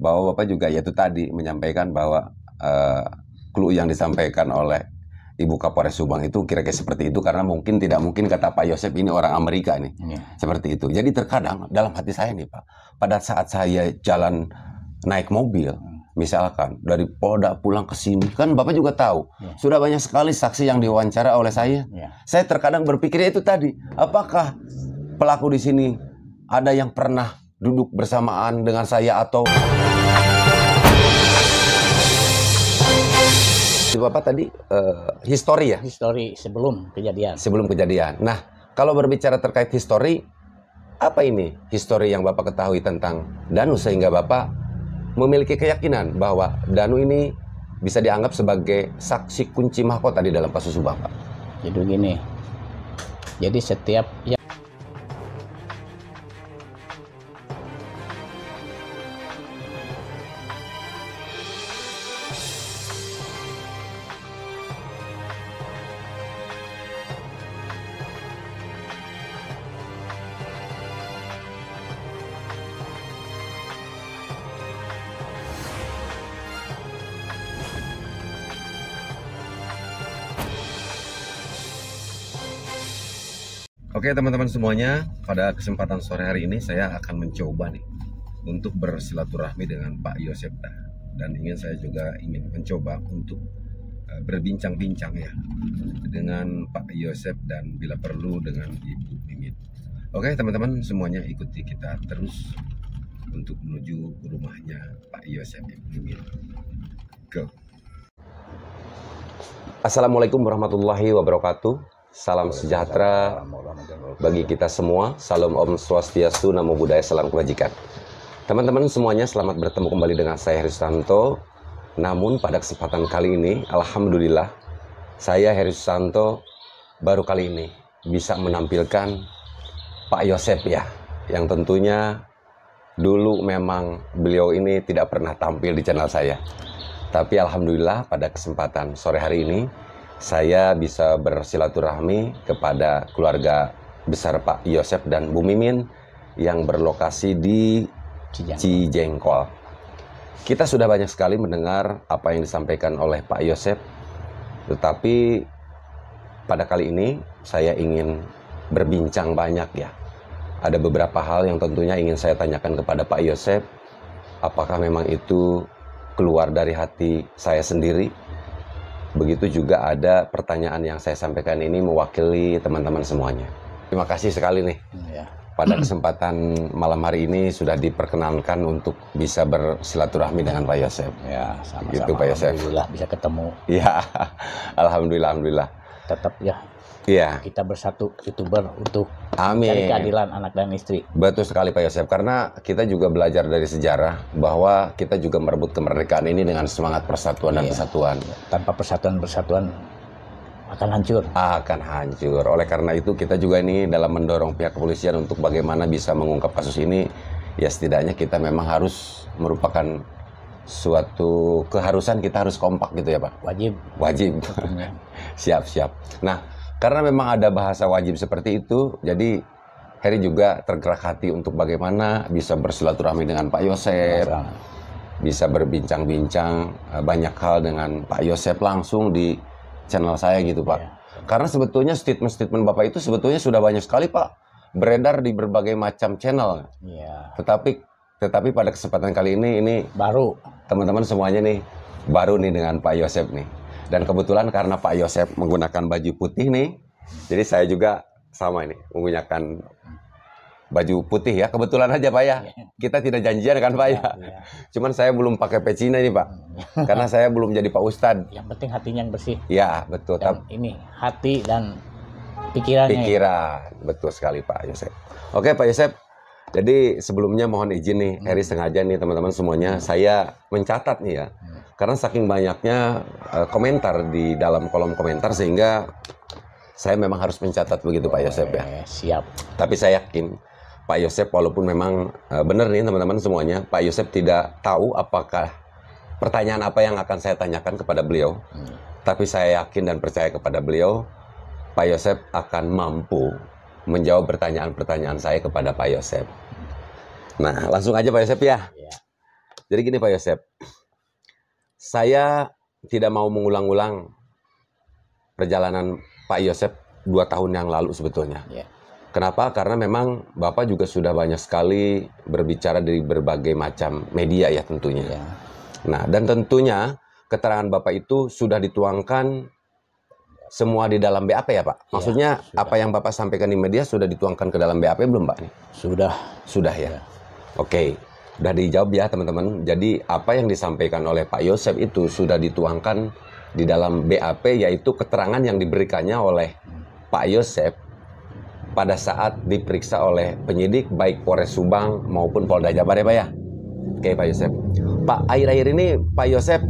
bahwa Bapak juga yaitu tadi menyampaikan bahwa clue yang disampaikan oleh Ibu Kapolres Subang itu kira-kira seperti itu, karena tidak mungkin kata Pak Yosep ini orang Amerika nih. Seperti itu. Jadi terkadang dalam hati saya nih Pak, pada saat saya jalan naik mobil, misalkan dari Polda pulang ke sini, kan Bapak juga tahu, sudah banyak sekali saksi yang diwawancara oleh saya. Saya terkadang berpikir itu tadi, apakah pelaku di sini ada yang pernah duduk bersamaan dengan saya atau Bapak tadi histori ya? Histori sebelum kejadian. Sebelum kejadian. Nah, kalau berbicara terkait histori, apa ini histori yang Bapak ketahui tentang Danu sehingga Bapak memiliki keyakinan bahwa Danu ini bisa dianggap sebagai saksi kunci mahkota di dalam kasus Bapak? Jadi gini, jadi setiap Oke teman-teman semuanya, pada kesempatan sore hari ini saya akan mencoba nih untuk bersilaturahmi dengan Pak Yosep, dan saya juga ingin mencoba untuk berbincang-bincang ya dengan Pak Yosep dan bila perlu dengan Ibu Mimin. Oke teman-teman semuanya, ikuti kita terus untuk menuju rumahnya Pak Yosep, Ibu Mimin. Go. Assalamualaikum warahmatullahi wabarakatuh. Salam sejahtera bagi kita semua. Salam Om Swastiastu, Namo Buddhaya, salam kebajikan. Teman-teman semuanya, selamat bertemu kembali dengan saya Heri Susanto. Namun pada kesempatan kali ini, alhamdulillah, saya Heri Susanto baru kali ini bisa menampilkan Pak Yosep ya, yang tentunya dulu memang beliau ini tidak pernah tampil di channel saya. Tapi alhamdulillah pada kesempatan sore hari ini saya bisa bersilaturahmi kepada keluarga besar Pak Yosep dan Bu Mimin yang berlokasi di Cijengkol. Kita sudah banyak sekali mendengar apa yang disampaikan oleh Pak Yosep, tetapi pada kali ini saya ingin berbincang banyak ya. Ada beberapa hal yang tentunya ingin saya tanyakan kepada Pak Yosep. Apakah memang itu keluar dari hati saya sendiri? Begitu juga ada pertanyaan yang saya sampaikan ini mewakili teman-teman semuanya. Terima kasih sekali nih. Pada kesempatan malam hari ini sudah diperkenankan untuk bisa bersilaturahmi dengan Pak Yosep. Ya, sama-sama. Gitu, Pak Yosep. Alhamdulillah bisa ketemu. Ya, alhamdulillah. Tetap ya. Iya. Kita bersatu YouTuber untuk Amin. Cari keadilan anak dan istri. Betul sekali Pak Yosep, karena kita juga belajar dari sejarah bahwa kita juga merebut kemerdekaan ini dengan semangat persatuan dan kesatuan. Tanpa persatuan akan hancur. Akan hancur. Oleh karena itu kita juga ini dalam mendorong pihak kepolisian untuk bagaimana bisa mengungkap kasus ini, ya setidaknya kita memang harus merupakan suatu keharusan, kita harus kompak gitu ya Pak. Wajib. Siap. Nah, karena memang ada bahasa wajib seperti itu, jadi Heri juga tergerak hati untuk bagaimana bisa bersilaturahmi dengan Pak Yosep, bisa berbincang-bincang banyak hal dengan Pak Yosep langsung di channel saya gitu Pak. Karena sebetulnya statement-statement Bapak itu sebetulnya sudah banyak sekali Pak beredar di berbagai macam channel. Tetapi pada kesempatan kali ini baru teman-teman semuanya nih baru nih dengan Pak Yosep nih. Dan kebetulan karena Pak Yosep menggunakan baju putih nih, jadi saya juga sama ini menggunakan baju putih ya. Kebetulan aja Pak ya. Kita tidak janjian kan Pak ya. Cuman saya belum pakai pecinya nih Pak. Karena saya belum jadi Pak Ustadz. Yang penting hatinya yang bersih. Ya betul. Dan ini hati dan pikirannya. Betul sekali Pak Yosep. Oke Pak Yosep. Jadi sebelumnya mohon izin nih, Heri sengaja nih teman-teman semuanya, saya mencatat nih ya. Karena saking banyaknya komentar di dalam kolom komentar sehingga saya memang harus mencatat begitu Pak Yosep ya. Siap. Tapi saya yakin Pak Yosep walaupun memang benar nih teman-teman semuanya, Pak Yosep tidak tahu apakah pertanyaan apa yang akan saya tanyakan kepada beliau. Tapi saya yakin dan percaya kepada beliau, Pak Yosep akan mampu menjawab pertanyaan-pertanyaan saya kepada Pak Yosep. Nah langsung aja Pak Yosep ya. Jadi gini Pak Yosep, saya tidak mau mengulang-ulang perjalanan Pak Yosep 2 tahun yang lalu sebetulnya. Ya. Kenapa? Karena memang Bapak juga sudah banyak sekali berbicara di berbagai macam media ya tentunya. Ya. Nah, dan tentunya keterangan Bapak itu sudah dituangkan semua di dalam BAP ya Pak? Maksudnya sudah. apa yang Bapak sampaikan di media sudah dituangkan ke dalam BAP belum Pak? Sudah. Sudah ya? Oke, udah dijawab ya teman-teman. Jadi apa yang disampaikan oleh Pak Yosep itu sudah dituangkan di dalam BAP, yaitu keterangan yang diberikannya oleh Pak Yosep pada saat diperiksa oleh penyidik baik Polres Subang maupun Polda Jabar ya Pak ya? Oke Pak Yosep. Pak, akhir-akhir ini Pak Yosep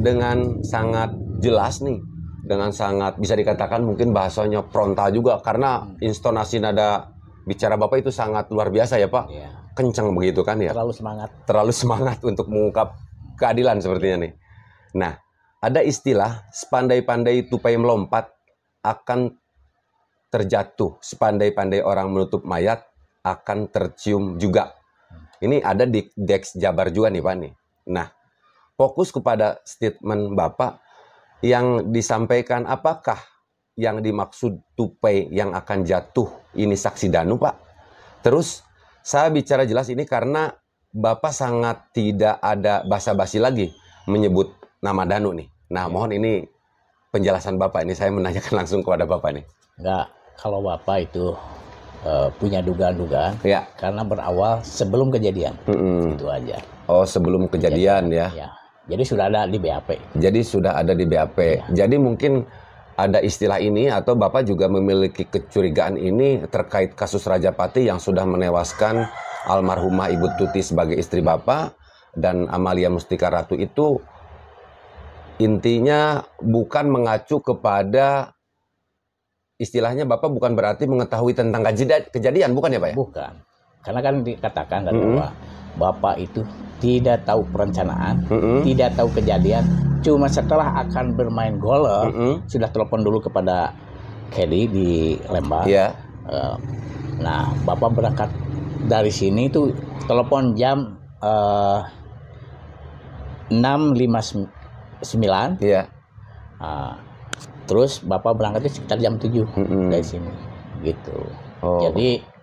dengan sangat jelas nih, dengan sangat bisa dikatakan mungkin bahasanya frontal juga, karena intonasi nada bicara Bapak itu sangat luar biasa ya Pak. Ya. Kencang begitu kan ya. Terlalu semangat untuk mengungkap keadilan sepertinya nih. Nah, ada istilah sepandai-pandai tupai melompat akan terjatuh, sepandai-pandai orang menutup mayat akan tercium juga. Ini ada di Dex Jabar juga nih Pak nih. Nah, fokus kepada statement Bapak yang disampaikan, apakah yang dimaksud tupai yang akan jatuh ini saksi Danu Pak? Terus saya bicara jelas ini karena Bapak sangat tidak ada basa-basi lagi menyebut nama Danu nih. Nah, mohon ini penjelasan Bapak, ini saya menanyakan langsung kepada Bapak nih. Enggak, kalau Bapak itu punya dugaan-dugaan, ya, karena berawal sebelum kejadian. Itu aja. Oh, sebelum kejadian ya. Ya. Jadi sudah ada di BAP. Jadi sudah ada di BAP. Ya. Jadi mungkin ada istilah ini atau Bapak juga memiliki kecurigaan ini terkait kasus Rajapati yang sudah menewaskan almarhumah Ibu Tuti sebagai istri Bapak dan Amalia Mustika Ratu itu intinya bukan mengacu kepada istilahnya Bapak bukan berarti mengetahui tentang kejadian, bukan ya Pak ya? Bukan. Karena kan dikatakan bahwa Bapak itu tidak tahu perencanaan, tidak tahu kejadian. Cuma setelah akan bermain golf, sudah telepon dulu kepada Kelly di Lembang. Yeah. Nah, Bapak berangkat dari sini tuh telepon jam 6.59. Iya. Terus Bapak berangkatnya sekitar jam 7 dari sini, gitu. Oh. Jadi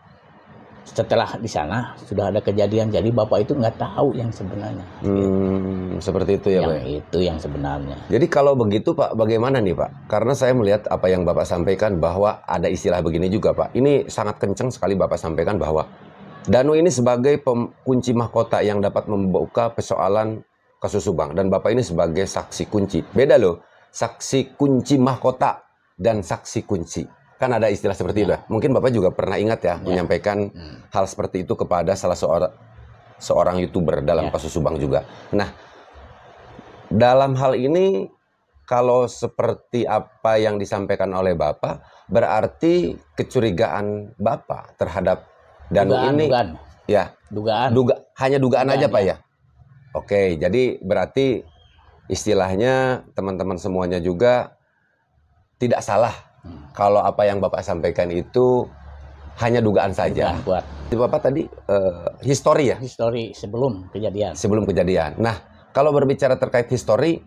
setelah di sana sudah ada kejadian, jadi Bapak itu nggak tahu yang sebenarnya. Seperti itu ya Pak? Itu yang sebenarnya. Jadi kalau begitu Pak, bagaimana nih Pak? Karena saya melihat apa yang Bapak sampaikan bahwa ada istilah begini juga Pak. Ini sangat kencang sekali Bapak sampaikan bahwa Danu ini sebagai kunci mahkota yang dapat membuka persoalan kasus Subang. Dan Bapak ini sebagai saksi kunci. Beda loh, saksi kunci mahkota dan saksi kunci. Kan ada istilah seperti itu ya. Mungkin Bapak juga pernah ingat ya, menyampaikan hal seperti itu kepada salah seorang YouTuber dalam kasus Subang juga. Nah, dalam hal ini kalau seperti apa yang disampaikan oleh Bapak, berarti kecurigaan Bapak terhadap Danu ini ya, hanya dugaan aja Pak ya. Oke, jadi berarti istilahnya teman-teman semuanya juga tidak salah kalau apa yang Bapak sampaikan itu hanya dugaan saja. Buat. Bapak tadi histori ya? Histori sebelum kejadian. Sebelum kejadian. Nah, kalau berbicara terkait histori,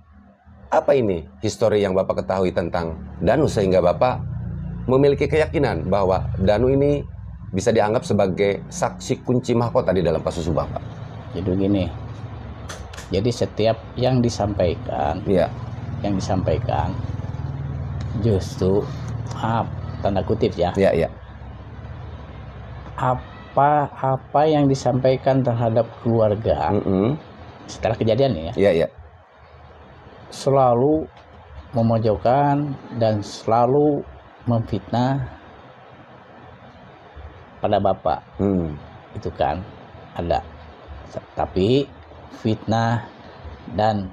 apa ini histori yang Bapak ketahui tentang Danu sehingga Bapak memiliki keyakinan bahwa Danu ini bisa dianggap sebagai saksi kunci mahkota di dalam kasus Subang Pak? Jadi gini. Jadi setiap yang disampaikan, yang disampaikan justru tanda kutip ya. Apa yang disampaikan terhadap keluarga setelah kejadian ya. Selalu memojokkan dan selalu memfitnah pada Bapak. Itu kan ada. Tapi fitnah dan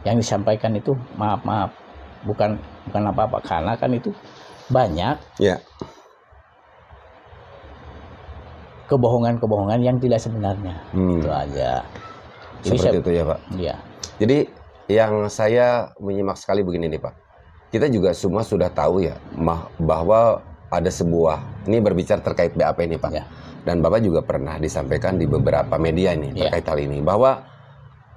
yang disampaikan itu maaf bukan apa-apa, karena kan itu banyak kebohongan yang tidak sebenarnya. Itu aja. Jadi seperti itu ya Pak. Iya. Jadi yang saya menyimak sekali begini nih Pak, kita juga semua sudah tahu ya bahwa ada sebuah, ini berbicara terkait BAP ini Pak, dan Bapak juga pernah disampaikan di beberapa media ini terkait hal ini, bahwa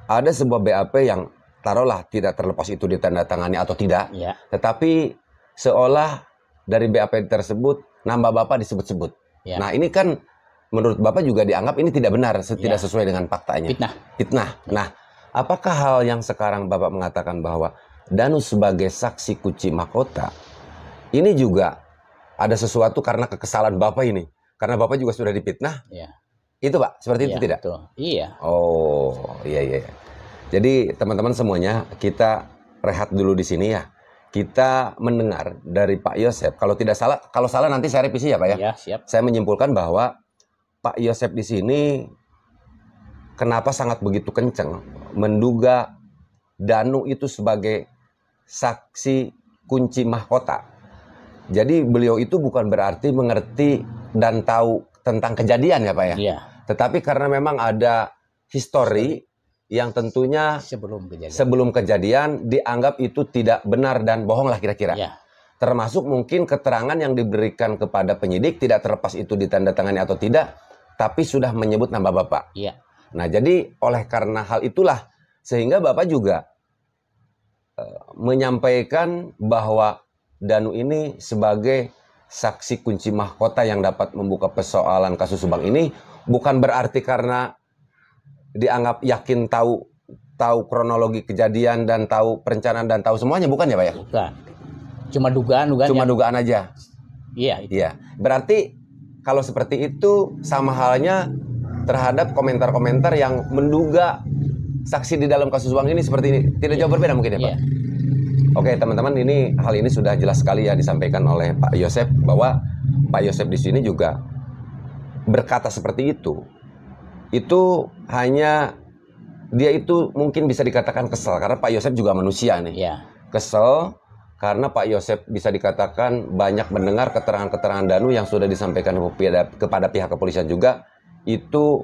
ada sebuah BAP yang taruhlah tidak terlepas itu ditandatangani atau tidak, Ya. tetapi seolah dari BAP tersebut nama Bapak disebut-sebut. Ya. Nah, ini kan menurut Bapak juga dianggap ini tidak benar, tidak Ya. sesuai dengan faktanya. Fitnah. Nah, apakah hal yang sekarang Bapak mengatakan bahwa Danu sebagai saksi kunci mahkota ini juga ada sesuatu karena kekesalan Bapak ini? Karena Bapak juga sudah difitnah. Ya. Itu Pak, seperti itu tidak? Betul. Iya. Oh, iya. Jadi teman-teman semuanya, kita rehat dulu di sini ya. Kita mendengar dari Pak Yosep, kalau tidak salah, kalau salah nanti saya revisi ya Pak ya. Iya, siap. Saya menyimpulkan bahwa Pak Yosep di sini kenapa sangat begitu kenceng menduga Danu itu sebagai saksi kunci mahkota. Jadi beliau itu bukan berarti mengerti dan tahu tentang kejadian ya Pak ya. Iya. Tetapi karena memang ada histori yang tentunya sebelum kejadian dianggap itu tidak benar dan bohong lah kira-kira. Ya. Termasuk mungkin keterangan yang diberikan kepada penyidik tidak terlepas itu ditandatangani atau tidak, tapi sudah menyebut nama Bapak. Iya. Nah, jadi oleh karena hal itulah sehingga Bapak juga menyampaikan bahwa Danu ini sebagai saksi kunci mahkota yang dapat membuka persoalan kasus Subang ini bukan berarti karena dianggap yakin tahu kronologi kejadian dan tahu perencanaan dan tahu semuanya, bukan ya Pak ya? Bukan. Cuma dugaan. Cuma dugaan aja. Iya. Iya. Berarti kalau seperti itu sama halnya terhadap komentar-komentar yang menduga saksi di dalam kasus Subang ini seperti ini. Tidak jauh berbeda mungkin ya Pak? Iya. Oke teman-teman, hal ini sudah jelas sekali ya disampaikan oleh Pak Yosep bahwa Pak Yosep di sini juga berkata seperti itu. Itu hanya dia itu mungkin bisa dikatakan kesel karena Pak Yosep juga manusia nih. Ya. Kesel karena Pak Yosep bisa dikatakan banyak mendengar keterangan-keterangan Danu yang sudah disampaikan kepada pihak kepolisian juga itu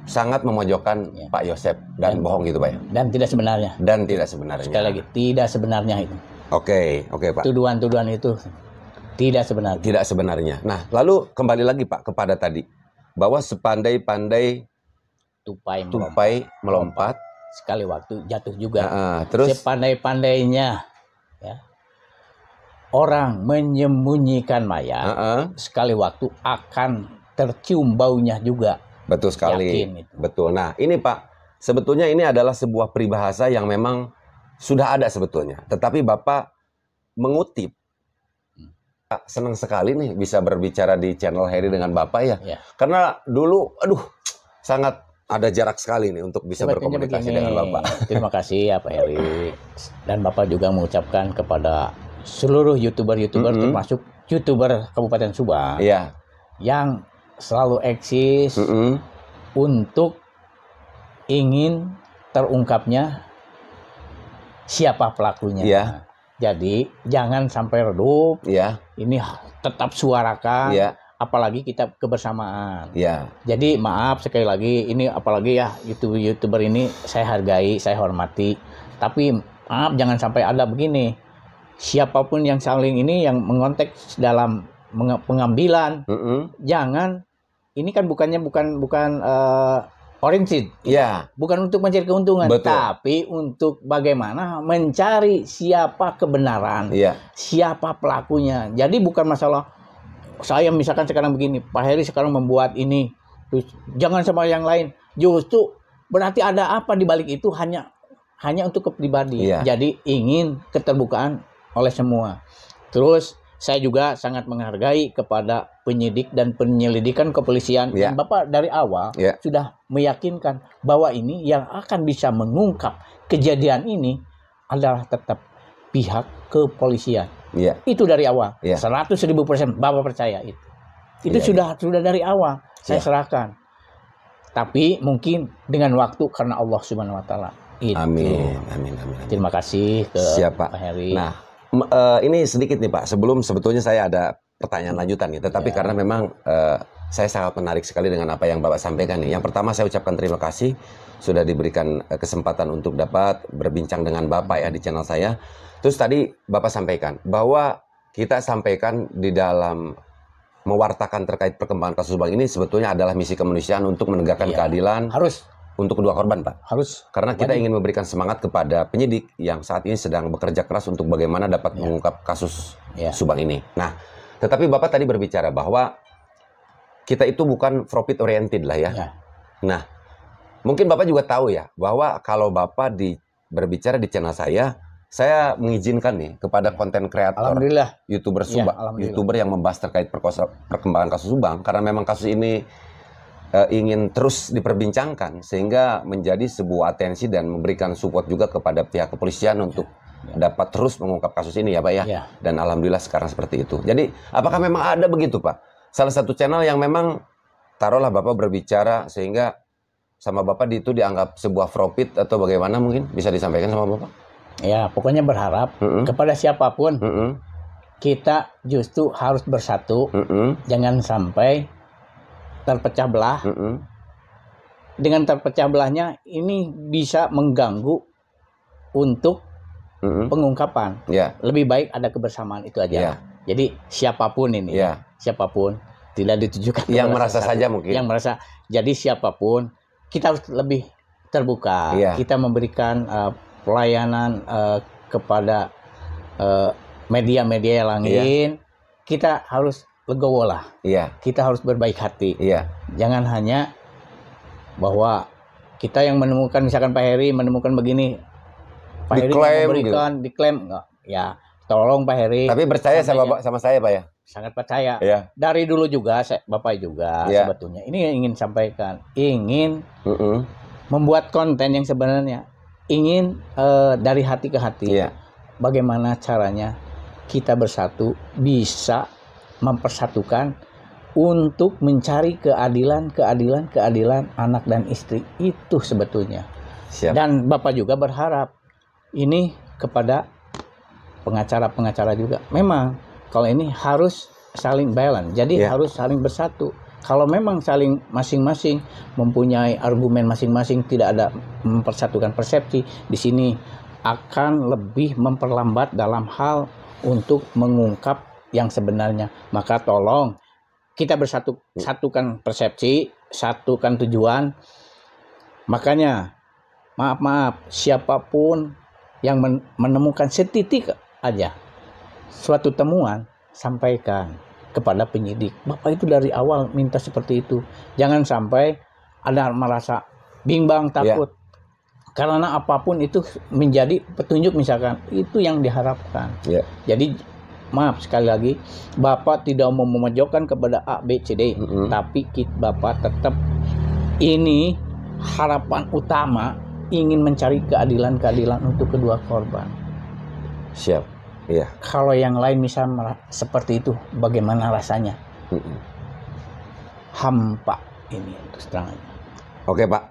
sangat memojokkan Pak Yosep dan bohong gitu Pak ya. Dan tidak sebenarnya. Sekali lagi tidak sebenarnya itu. Oke Pak. Tuduhan-tuduhan itu tidak sebenarnya. Tidak sebenarnya. Nah, lalu kembali lagi Pak kepada tadi bahwa sepandai-pandai tupai melompat sekali waktu jatuh juga. Terus sepandai-pandainya ya, orang menyembunyikan mayat sekali waktu akan tercium baunya juga. Betul sekali. Yakin itu. Betul. Nah, ini Pak, sebetulnya ini adalah sebuah peribahasa yang memang sudah ada sebetulnya. Tetapi Bapak mengutip. Senang sekali nih bisa berbicara di channel Heri dengan Bapak ya. Karena dulu sangat ada jarak sekali nih untuk bisa berkomunikasi dengan Bapak. Terima kasih ya Pak Heri. Dan Bapak juga mengucapkan kepada seluruh YouTuber termasuk YouTuber Kabupaten Subang yang selalu eksis untuk ingin terungkapnya siapa pelakunya. Jadi jangan sampai redup. Ini tetap suarakan. Apalagi kita kebersamaan. Jadi maaf sekali lagi, ini apalagi ya YouTuber ini saya hargai, saya hormati. Tapi maaf jangan sampai ada begini. Siapapun yang saling ini yang mengontek dalam pengambilan, jangan. Ini kan bukan oriented, bukan untuk mencari keuntungan, tapi untuk bagaimana mencari siapa kebenaran, siapa pelakunya. Jadi bukan masalah saya misalkan sekarang begini, Pak Heri sekarang membuat ini, terus jangan sama yang lain. Justru berarti ada apa di balik itu hanya untuk kepribadi. Jadi ingin keterbukaan oleh semua. Terus saya juga sangat menghargai kepada penyidik dan penyelidikan kepolisian. Dan Bapak dari awal sudah meyakinkan bahwa ini yang akan bisa mengungkap kejadian ini adalah tetap pihak kepolisian. Itu dari awal. 100.000% Bapak percaya itu. Itu sudah dari awal saya serahkan. Tapi mungkin dengan waktu karena Allah Subhanahu wa taala. Amin. Terima kasih ke Pak Heri. Nah, ini sedikit nih Pak, sebetulnya saya ada pertanyaan lanjutan nih, tetapi karena memang saya sangat menarik sekali dengan apa yang Bapak sampaikan nih. Yang pertama saya ucapkan terima kasih sudah diberikan kesempatan untuk dapat berbincang dengan Bapak ya di channel saya. Terus tadi Bapak sampaikan bahwa kita sampaikan di dalam mewartakan terkait perkembangan kasus Subang ini sebetulnya adalah misi kemanusiaan untuk menegakkan keadilan. untuk kedua korban, Pak. Harus. Karena kita ingin memberikan semangat kepada penyidik yang saat ini sedang bekerja keras untuk bagaimana dapat mengungkap kasus Subang ini. Nah, tetapi Bapak tadi berbicara bahwa kita itu bukan profit oriented lah ya. Nah, mungkin Bapak juga tahu ya bahwa kalau Bapak berbicara di channel saya mengizinkan nih kepada konten kreator, YouTuber Subang, YouTuber yang membahas terkait perkembangan kasus Subang, karena memang kasus ini ingin terus diperbincangkan sehingga menjadi sebuah atensi dan memberikan support juga kepada pihak kepolisian untuk dapat terus mengungkap kasus ini ya Pak ya. Dan alhamdulillah sekarang seperti itu. Jadi apakah memang ada begitu Pak? Salah satu channel yang memang taruhlah Bapak berbicara sehingga sama Bapak itu dianggap sebuah profit atau bagaimana, mungkin bisa disampaikan sama Bapak? Ya, pokoknya berharap kepada siapapun kita justru harus bersatu, jangan sampai terpecah belah. Dengan terpecah belahnya ini bisa mengganggu untuk pengungkapan. Lebih baik ada kebersamaan itu aja. Jadi siapapun ini, siapapun, tidak ditujukan yang merasa saja mungkin. Yang merasa. Jadi siapapun kita harus lebih terbuka. Kita memberikan pelayanan kepada media-media yang lain, kita harus legowo lah. Kita harus berbaik hati. Jangan hanya bahwa kita yang menemukan, misalkan Pak Heri menemukan begini, Pak Heri memberikan diklaim enggak? Ya, tolong Pak Heri. Tapi percaya sama saya Pak ya? Sangat percaya. Dari dulu juga Bapak juga sebetulnya ini ingin sampaikan, ingin membuat konten yang sebenarnya ingin dari hati ke hati. Bagaimana caranya kita bersatu bisa mempersatukan untuk mencari keadilan anak dan istri itu sebetulnya. Dan Bapak juga berharap ini kepada pengacara juga. Memang kalau ini harus saling balance. Jadi harus saling bersatu. Kalau memang saling masing-masing mempunyai argumen masing-masing, tidak ada mempersatukan persepsi, di sini akan lebih memperlambat dalam hal untuk mengungkap yang sebenarnya. Maka tolong kita satukan persepsi, satukan tujuan. Makanya maaf siapapun yang menemukan setitik aja suatu temuan, sampaikan kepada penyidik. Bapak itu dari awal minta seperti itu. Jangan sampai ada merasa bimbang, takut. Karena apapun itu menjadi petunjuk misalkan. Itu yang diharapkan. Jadi maaf sekali lagi, Bapak tidak mau memojokkan kepada A, B, C, D. Tapi Bapak tetap ini harapan utama ingin mencari keadilan untuk kedua korban. Siap. Kalau yang lain misalnya seperti itu, bagaimana rasanya? Hampa ini terus terang aja. Oke Pak,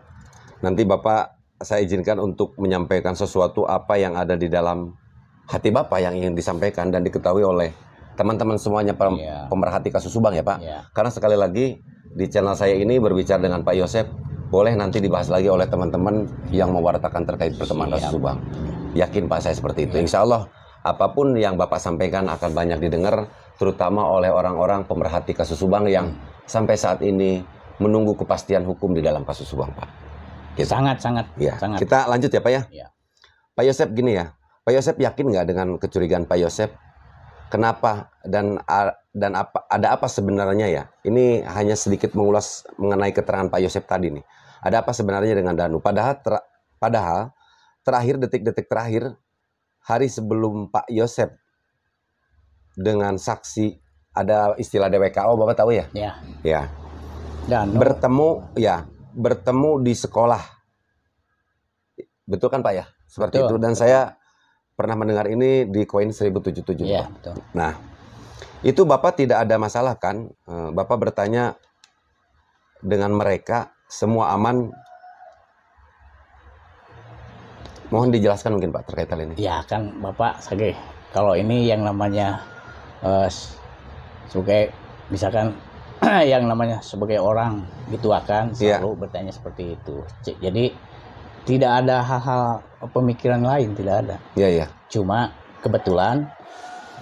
nanti Bapak saya izinkan untuk menyampaikan sesuatu apa yang ada di dalam hati Bapak yang ingin disampaikan dan diketahui oleh teman-teman semuanya pemerhati kasus Subang ya Pak. Karena sekali lagi di channel saya ini berbicara dengan Pak Yosep, boleh nanti dibahas lagi oleh teman-teman yang mewartakan terkait perkembangan kasus Subang. Yakin Pak saya seperti itu. Insya Allah apapun yang Bapak sampaikan akan banyak didengar, terutama oleh orang-orang pemerhati kasus Subang yang sampai saat ini menunggu kepastian hukum di dalam kasus Subang, Pak. Gitu. Sangat. Kita lanjut ya, Pak ya. Pak Yosep gini ya, Pak Yosep yakin nggak dengan kecurigaan Pak Yosep? Kenapa dan ada apa sebenarnya ya? Ini hanya sedikit mengulas mengenai keterangan Pak Yosep tadi nih. Ada apa sebenarnya dengan Danu? Padahal terakhir detik-detik terakhir hari sebelum Pak Yosep dengan saksi, ada istilah DWKO, Bapak tahu ya? Ya. Dan bertemu di sekolah. Betul kan Pak ya? Seperti itu. Dan saya pernah mendengar ini di Koin 1077. Iya, betul. Nah, itu Bapak tidak ada masalah kan? Bapak bertanya dengan mereka semua aman. Mohon dijelaskan mungkin Pak terkait hal ini. Ya kan Bapak, kalau ini yang namanya sebagai misalkan yang namanya sebagai orang gitu akan selalu bertanya seperti itu. Jadi tidak ada hal-hal pemikiran lain, tidak ada. Cuma kebetulan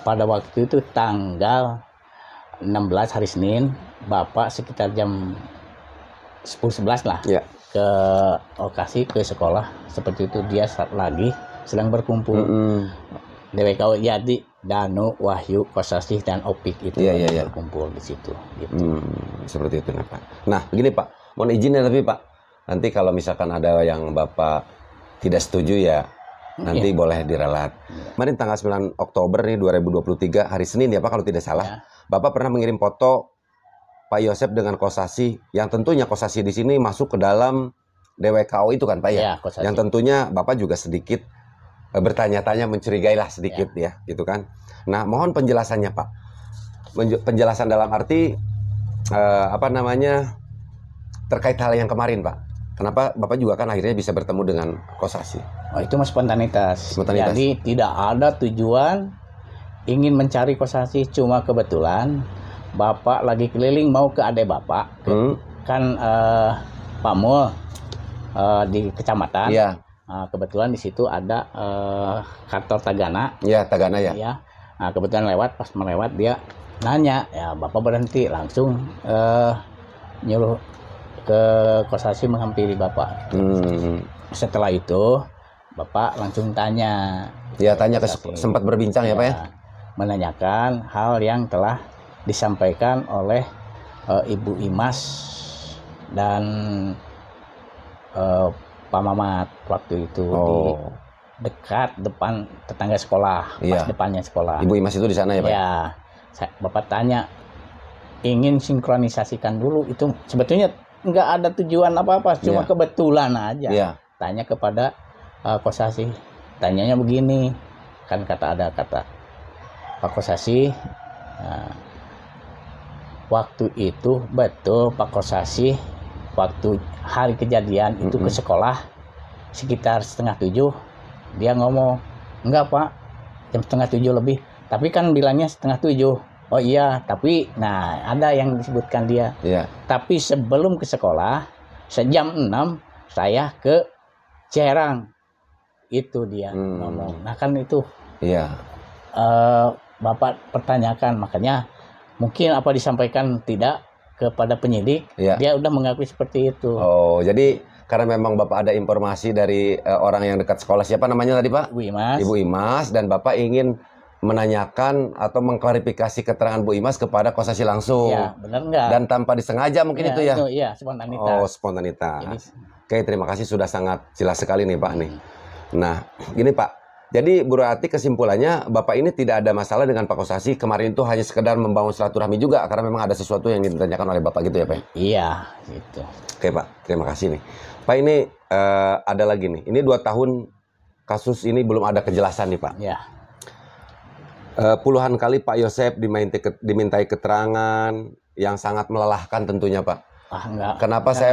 pada waktu itu tanggal 16 hari Senin, Bapak sekitar jam 10-11 lah. ke lokasi, ke sekolah seperti itu, dia lagi sedang berkumpul. DWKW jadi Danu, Wahyu, Kosasih dan Opik itu berkumpul di situ. Gitu. Seperti itu, Pak. Nah, gini Pak, mohon izin ya tapi Pak, nanti kalau misalkan ada yang Bapak tidak setuju ya, nanti boleh diralat. Kemarin tanggal 9 Oktober nih 2023, hari Senin ya Pak kalau tidak salah, Bapak pernah mengirim foto Pak Yosep dengan Kosasih, yang tentunya Kosasih di sini masuk ke dalam DWKO itu kan Pak ya? Yang tentunya Bapak juga sedikit bertanya-tanya, mencurigai lah sedikit ya, gitu kan. Nah, mohon penjelasannya Pak. Penjelasan dalam arti terkait hal yang kemarin Pak. Kenapa Bapak juga kan akhirnya bisa bertemu dengan Kosasih? Oh, itu mas spontanitas. Jadi tidak ada tujuan ingin mencari Kosasih, cuma kebetulan Bapak lagi keliling mau ke adek Bapak, kan Pak Mul di kecamatan. Kebetulan di situ ada kantor Tagana. Tagana ya. Nah, kebetulan pas melewat dia nanya, ya Bapak berhenti langsung nyuruh ke Kosasih menghampiri Bapak. Setelah itu Bapak langsung tanya. Tanya sempat berbincang ya Pak ya. Menanyakan hal yang telah disampaikan oleh Ibu Imas dan Pak Mamat waktu itu di dekat depan tetangga sekolah, pas depannya sekolah. Ibu Imas itu di sana ya Pak? Bapak tanya, ingin sinkronisasikan dulu, itu sebetulnya nggak ada tujuan apa-apa, cuma kebetulan aja. Tanya kepada Kosasih, tanyanya begini, kan ada kata Pak Kosasih, waktu itu betul Pak Kosasih waktu hari kejadian itu ke sekolah sekitar 6:30, dia ngomong, enggak Pak, jam 6:30 lebih, tapi kan bilangnya 6:30. Oh iya, tapi ada yang disebutkan dia. Tapi sebelum ke sekolah sejam 6 saya ke Cerang, itu dia ngomong. Nah kan itu Bapak pertanyakan, makanya mungkin apa disampaikan tidak kepada penyidik, dia udah mengakui seperti itu. Oh, jadi karena memang Bapak ada informasi dari orang yang dekat sekolah, siapa namanya tadi Pak? Ibu Imas. Ibu Imas, dan Bapak ingin menanyakan atau mengklarifikasi keterangan Bu Imas kepada Kosasih langsung. Benar nggak? Dan tanpa disengaja mungkin itu ya? Iya, spontanitas. Oh, spontanitas. Oke, terima kasih, sudah sangat jelas sekali nih Pak nih. Nah, gini Pak. Jadi berarti kesimpulannya Bapak ini tidak ada masalah dengan Pak Kosasih, kemarin itu hanya sekedar membangun silaturahmi juga karena memang ada sesuatu yang ditanyakan oleh Bapak gitu ya Pak? Iya, gitu. Oke Pak, terima kasih nih. Pak, ini ada lagi nih, ini 2 tahun kasus ini belum ada kejelasan nih Pak. Puluhan kali Pak Yosep dimintai keterangan yang sangat melelahkan tentunya Pak. Enggak. Kenapa saya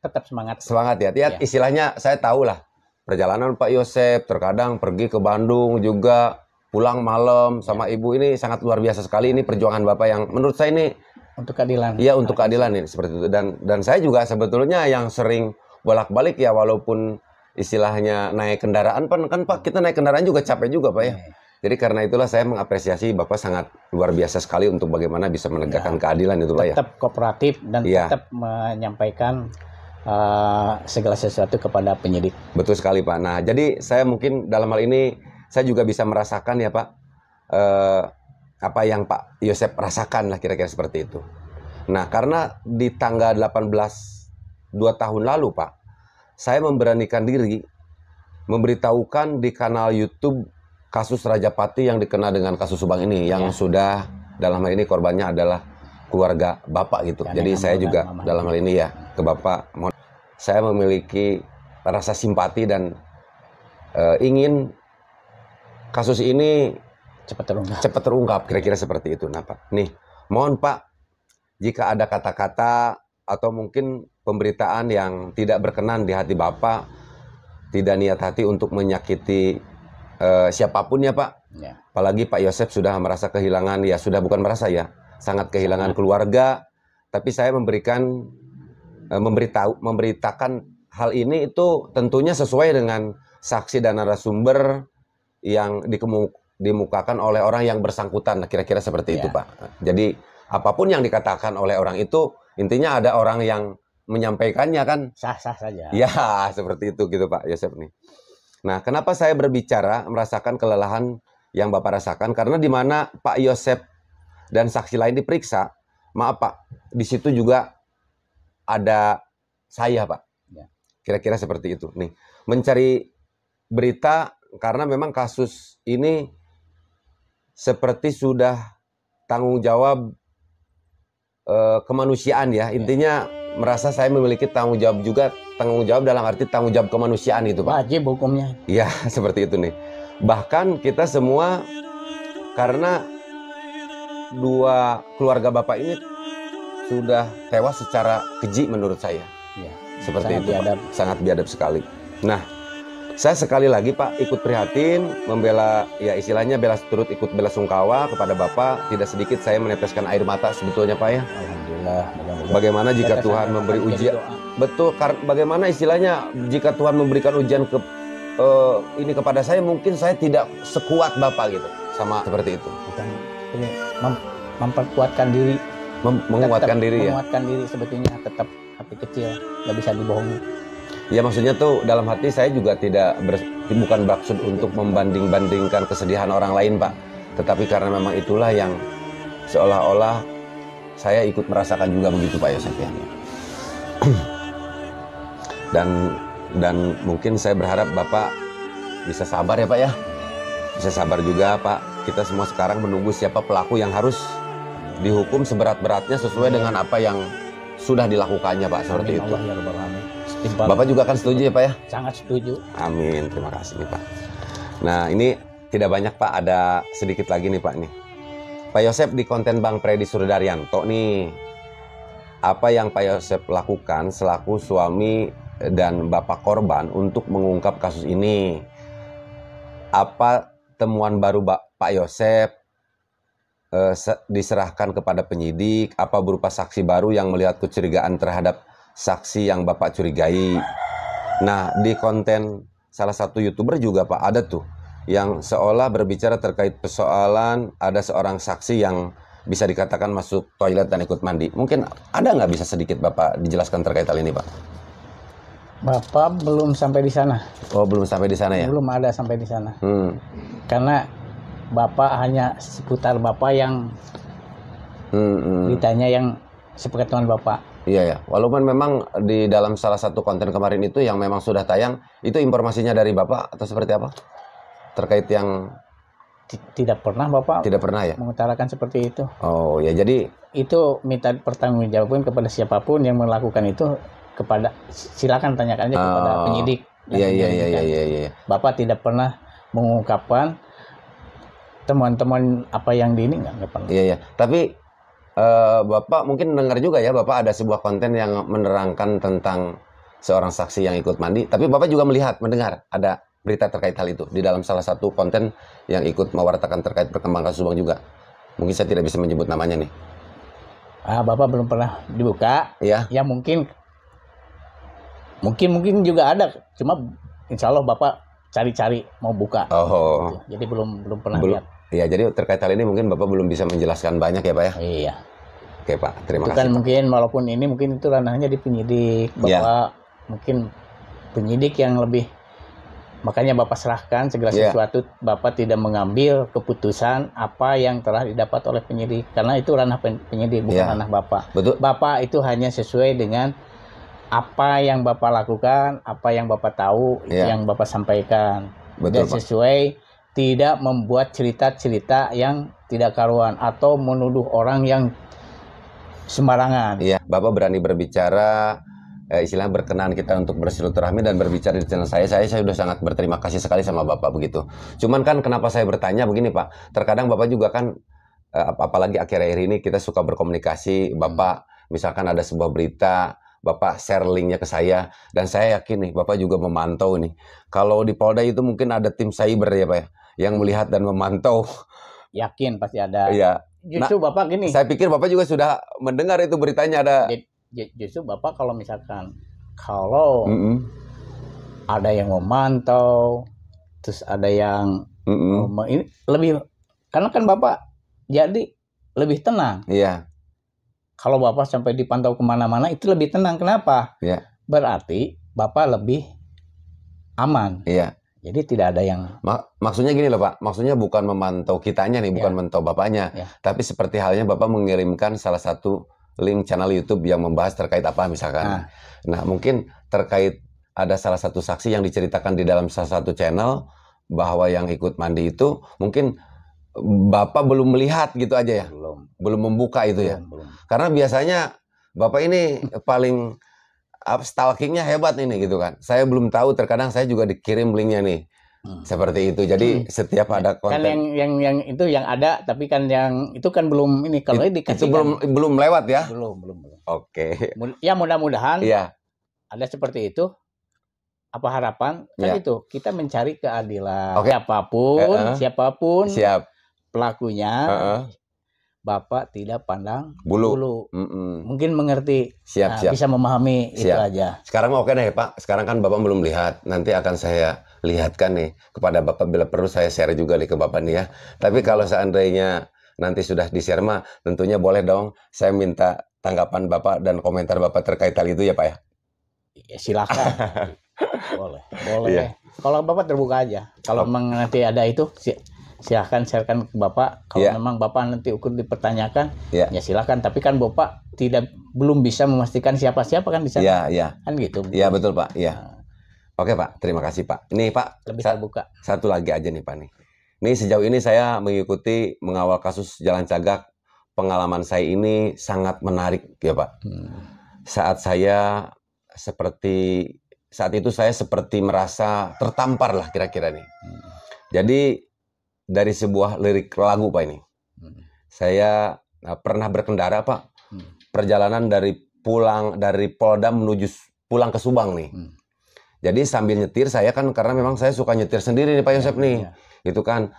tetap semangat? Semangat ya. Istilahnya saya tahu lah. Perjalanan Pak Yosep terkadang pergi ke Bandung juga, pulang malam sama ibu, ini sangat luar biasa sekali. Ini perjuangan Bapak yang menurut saya ini untuk keadilan. Iya, untuk keadilan ini seperti itu. Dan saya juga sebetulnya yang sering bolak-balik ya, walaupun istilahnya naik kendaraan kan Pak, kita naik kendaraan juga capek juga Pak ya. Jadi karena itulah saya mengapresiasi Bapak sangat luar biasa sekali untuk bagaimana bisa menegakkan keadilan itu Pak ya. Tetap kooperatif dan tetap menyampaikan segala sesuatu kepada penyidik. Betul sekali Pak. Nah, jadi saya mungkin dalam hal ini saya juga bisa merasakan ya Pak, apa yang Pak Yosep rasakan lah kira-kira seperti itu. Nah, karena di tanggal 18 2 tahun lalu Pak, saya memberanikan diri memberitahukan di kanal YouTube kasus Rajapati yang dikenal dengan kasus Subang ini, yang sudah dalam hal ini korbannya adalah keluarga Bapak gitu. Jadi saya juga dalam hal ini ya ke Bapak, saya memiliki rasa simpati dan ingin kasus ini cepat terungkap kira-kira seperti itu. Nah Pak, nih mohon Pak, jika ada kata-kata atau mungkin pemberitaan yang tidak berkenan di hati Bapak, tidak niat hati untuk menyakiti siapapun ya Pak, apalagi Pak Yosep sudah merasa kehilangan, ya sudah bukan merasa ya, sangat kehilangan keluarga. Tapi saya memberitakan hal ini itu tentunya sesuai dengan saksi dan narasumber yang dimukakan oleh orang yang bersangkutan, kira-kira seperti itu Pak. Jadi apapun yang dikatakan oleh orang itu, intinya ada orang yang menyampaikannya kan sah-sah saja. ya seperti itu gitu Pak Yosep nih. Nah, kenapa saya berbicara merasakan kelelahan yang Bapak rasakan? Karena di mana Pak Yosep dan saksi lain diperiksa, maaf Pak, di situ juga ada saya Pak. Ya. Kira-kira seperti itu nih. Mencari berita karena memang kasus ini seperti sudah tanggung jawab kemanusiaan ya. Intinya merasa saya memiliki tanggung jawab juga, tanggung jawab dalam arti tanggung jawab kemanusiaan itu Pak. Wajib hukumnya. Ya seperti itu nih. Bahkan kita semua karena dua keluarga Bapak ini sudah tewas secara keji menurut saya. Ya, Seperti sangat itu biadab. Pak. Sangat biadab sekali. Nah, saya sekali lagi Pak ikut prihatin, membela, ya istilahnya turut ikut bela sungkawa kepada Bapak. Tidak sedikit saya meneteskan air mata sebetulnya Pak ya. Alhamdulillah. Bagaimana jika Tuhan memberi ujian? Betul, bagaimana istilahnya jika Tuhan memberikan ujian ini kepada saya, mungkin saya tidak sekuat Bapak gitu. Sama seperti itu. Bukan ini memperkuatkan diri. Menguatkan diri ya. Menguatkan diri sebetulnya, tetap hati kecil, nggak bisa dibohongi. Ya maksudnya tuh dalam hati saya juga bukan maksud untuk membanding-bandingkan kesedihan orang lain Pak. Tetapi karena memang itulah yang seolah-olah saya ikut merasakan juga begitu Pak Yosep ya. Dan mungkin saya berharap Bapak bisa sabar ya Pak ya. Bisa sabar juga Pak. Kita semua sekarang menunggu siapa pelaku yang harus dihukum seberat-beratnya sesuai dengan apa yang sudah dilakukannya Pak. Seperti itu. Allah ya Rabbal Alamin. Bapak juga akan setuju ya Pak ya? Sangat setuju. Amin, terima kasih nih Pak. Nah ini tidak banyak Pak, ada sedikit lagi nih Pak nih. Pak Yosep di konten Bang Freddy Surdaryanto nih, apa yang Pak Yosep lakukan selaku suami dan bapak korban untuk mengungkap kasus ini? Apa temuan baru Pak Yosep diserahkan kepada penyidik? Apa berupa saksi baru yang melihat kecurigaan terhadap saksi yang Bapak curigai? Nah, di konten salah satu YouTuber juga Pak ada tuh yang seolah berbicara terkait persoalan ada seorang saksi yang bisa dikatakan masuk toilet dan ikut mandi. Mungkin ada nggak bisa sedikit Bapak dijelaskan terkait hal ini Pak? Bapak belum sampai di sana. Oh, belum sampai di sana ya? Belum ada sampai di sana. Karena Bapak hanya seputar Bapak yang ditanya yang sepengetahuan Bapak. Iya ya, walaupun memang di dalam salah satu konten kemarin itu yang memang sudah tayang, itu informasinya dari Bapak atau seperti apa? Terkait yang tidak pernah Bapak tidak pernah ya mengutarakan seperti itu. Oh ya, jadi itu minta pertanggungjawaban kepada siapapun yang melakukan itu, kepada silakan tanyakan aja kepada penyidik. Iya. Bapak tidak pernah mengungkapkan temuan-temuan apa yang di ini, nggak pernah. Iya. Tapi Bapak mungkin dengar juga ya, Bapak ada sebuah konten yang menerangkan tentang seorang saksi yang ikut mandi. Tapi Bapak juga mendengar ada berita terkait hal itu di dalam salah satu konten yang ikut mewartakan terkait perkembangan kasus Bang juga. Mungkin saya tidak bisa menyebut namanya nih. Bapak belum pernah dibuka. Ya. Ya mungkin juga ada. Cuma insya Allah Bapak cari-cari mau buka. Oh. Gitu. Jadi belum pernah lihat. Iya, jadi terkait hal ini mungkin Bapak belum bisa menjelaskan banyak ya Pak ya? Iya. Oke Pak, terima itu kasih. Kan mungkin walaupun ini mungkin itu ranahnya di penyidik. Bapak mungkin penyidik yang lebih, makanya Bapak serahkan segala sesuatu. Bapak tidak mengambil keputusan apa yang telah didapat oleh penyidik. Karena itu ranah penyidik, bukan ranah Bapak. Betul. Bapak itu hanya sesuai dengan apa yang Bapak lakukan, apa yang Bapak tahu, yang Bapak sampaikan. Betul, dan sesuai Pak. Tidak membuat cerita-cerita yang tidak karuan atau menuduh orang yang sembarangan. Iya, Bapak berani berbicara, istilahnya berkenan kita untuk bersilaturahmi dan berbicara di channel saya sudah sangat berterima kasih sekali sama Bapak begitu. Cuman kan kenapa saya bertanya begini Pak, terkadang Bapak juga kan, apalagi akhir-akhir ini kita suka berkomunikasi, Bapak misalkan ada sebuah berita, Bapak share linknya ke saya, dan saya yakin nih Bapak juga memantau nih. Kalau di Polda itu mungkin ada tim cyber ya Pak ya, yang melihat dan memantau. Yakin pasti ada. Iya. Justru Bapak gini. Saya pikir Bapak juga sudah mendengar itu beritanya ada. Justru Bapak kalau misalkan ada yang memantau, terus ada yang ini lebih, karena kan Bapak jadi lebih tenang. Iya. kalau Bapak sampai dipantau kemana-mana itu lebih tenang. Kenapa? Ya. Berarti Bapak lebih aman. Iya. Jadi tidak ada yang... Maksudnya gini loh Pak, maksudnya bukan memantau kitanya nih, bukan memantau Bapaknya. Tapi seperti halnya Bapak mengirimkan salah satu link channel YouTube yang membahas terkait apa misalkan. Nah mungkin terkait ada salah satu saksi yang diceritakan di dalam salah satu channel, bahwa yang ikut mandi itu mungkin Bapak belum melihat gitu aja ya? Belum membuka itu ya? Belum. Karena biasanya Bapak ini paling... stalkingnya hebat ini gitu kan. Saya belum tahu, terkadang saya juga dikirim linknya nih. Seperti itu. Jadi setiap ada konten kan yang itu yang ada, tapi kan yang itu kan belum ini kalau dikasih itu belum lewat ya? Belum. Oke. Ya mudah-mudahan iya. Ada seperti itu. Apa harapan? Kan itu kita mencari keadilan. Siapapun Siap. Pelakunya. Bapak tidak pandang bulu. Mungkin mengerti. Siap. Bisa memahami. Itu aja. Sekarang oke deh Pak. Sekarang kan Bapak belum lihat. Nanti akan saya lihatkan nih kepada Bapak. Bila perlu saya share juga nih ke Bapak nih ya. Tapi kalau seandainya nanti sudah di-share mah, tentunya boleh dong. Saya minta tanggapan Bapak dan komentar Bapak terkait hal itu ya Pak ya. Ya, silakan. Boleh. Iya. Kalau Bapak terbuka aja. Kalau memang nanti ada itu, silahkan sharekan ke Bapak. Kalau memang Bapak nanti ukur dipertanyakan, ya silahkan. Tapi kan Bapak belum bisa memastikan siapa-siapa kan di sana. Iya. Kan gitu. Iya betul Pak. Iya. Oke Pak, terima kasih Pak. Ini Pak, lebih terbuka. Satu lagi aja nih Pak nih. Ini sejauh ini saya mengikuti mengawal kasus Jalan Cagak. Pengalaman saya ini sangat menarik ya Pak. Saat itu saya seperti merasa tertampar lah kira-kira nih. Jadi dari sebuah lirik lagu Pak ini. Saya pernah berkendara Pak. Perjalanan dari Polda menuju pulang ke Subang nih. Jadi sambil nyetir saya kan, karena memang saya suka nyetir sendiri nih Pak Yosep nih. Itu kan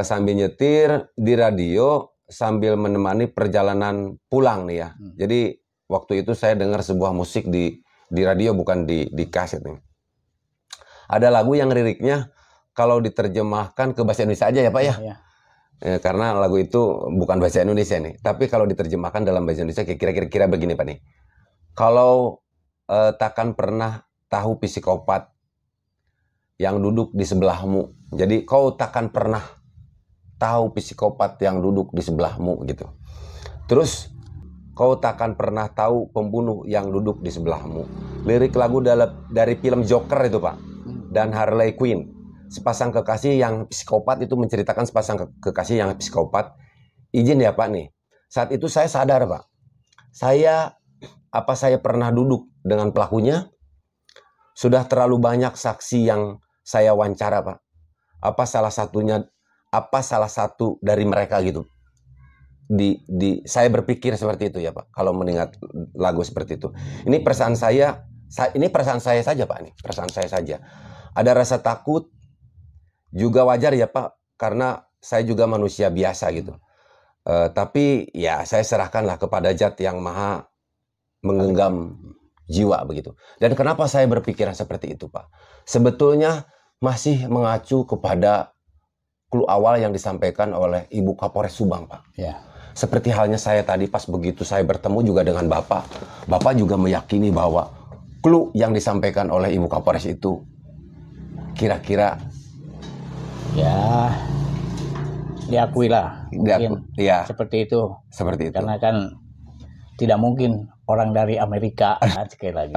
sambil nyetir di radio sambil menemani perjalanan pulang nih ya. Jadi waktu itu saya dengar sebuah musik di radio, bukan di kaset nih. Ada lagu yang liriknya kalau diterjemahkan ke bahasa Indonesia aja ya Pak ya. Karena lagu itu bukan bahasa Indonesia nih. Tapi kalau diterjemahkan dalam bahasa Indonesia kira-kira begini Pak nih. Kalau takkan pernah tahu psikopat yang duduk di sebelahmu. Jadi kau takkan pernah tahu psikopat yang duduk di sebelahmu gitu. Terus kau takkan pernah tahu pembunuh yang duduk di sebelahmu. Lirik lagu dari film Joker itu Pak. Dan Harley Quinn. Sepasang kekasih yang psikopat, itu menceritakan sepasang kekasih yang psikopat. Izin ya Pak nih. Saat itu saya sadar Pak. Apa saya pernah duduk dengan pelakunya? Sudah terlalu banyak saksi yang saya wawancara Pak. Apa salah satu dari mereka gitu. Saya berpikir seperti itu ya Pak. Kalau mengingat lagu seperti itu. Ini perasaan saya saja Pak nih. Perasaan saya saja. Ada rasa takut. Juga wajar ya Pak, karena saya juga manusia biasa gitu. Tapi ya saya serahkanlah kepada Zat yang maha menggenggam jiwa begitu. Dan kenapa saya berpikiran seperti itu Pak? Sebetulnya masih mengacu kepada clue awal yang disampaikan oleh Ibu Kapolres Subang Pak. Seperti halnya saya tadi pas begitu saya bertemu juga dengan Bapak. Bapak juga meyakini bahwa clue yang disampaikan oleh Ibu Kapolres itu kira-kira ya diakui lah mungkin seperti itu. Karena kan tidak mungkin orang dari Amerika sekali lagi